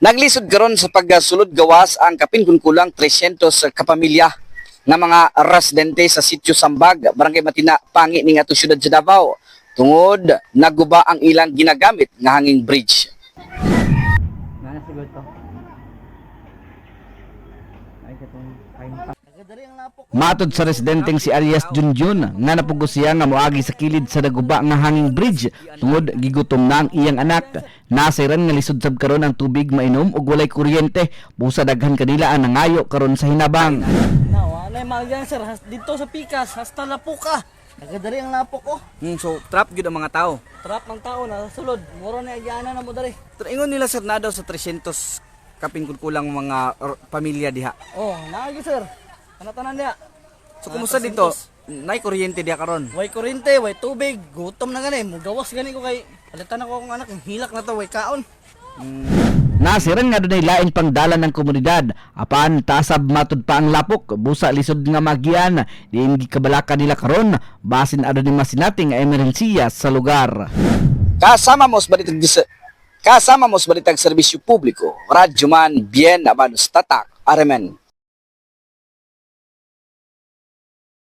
Naglisod karon sa pagsulod gawas ang kapin kun kulang 300 kapamilya nga mga residente sa Sitio Sambag, Barangay Matina, Pangi ning ato syudad sa Davao tungod naguba ang ilang ginagamit nga hanging bridge. Siguro to. Ay, katong kain pa. Matod sa residenteng si Arias Junjun nga napugos siya nga moagi sa kilid sa naguba nga hanging bridge tungod gigutom na ang iyang anak. Nasiran nga lisod sab karon ang tubig mainom ug walay kuryente. Busa daghan kanila ang nangayo karon sa hinabang. Wala magyan sir, dito sa Pikas, hasta Lapuka. Nagadari ang lapok ko. So trap gyud ang mga tao. Trap ng tao na sulod. Mura na agyana na mo dari. Ingon nila sir na daw sa 300 kapin kun kulang mga pamilya diha. Oh, naagi sir. Tanan niya. So kumusta dito? Nay kuryente diha karon. Way kuryente, way tubig, gutom na gani. Mugawas gani ko kay palitan ako akong anak, hilak na to, way kaon. Nasiran nga dunay lain pang dalan ng komunidad. Apan tasab matud pa ang lapok, busa lisod nga magian. Diin gikabalaka nila karon, basin adto ni masinating nga emerhensiya sa lugar. Kasama mo sa balitag serbisyo publiko, Radyo Man Bien Abanos Tatak, Aremen.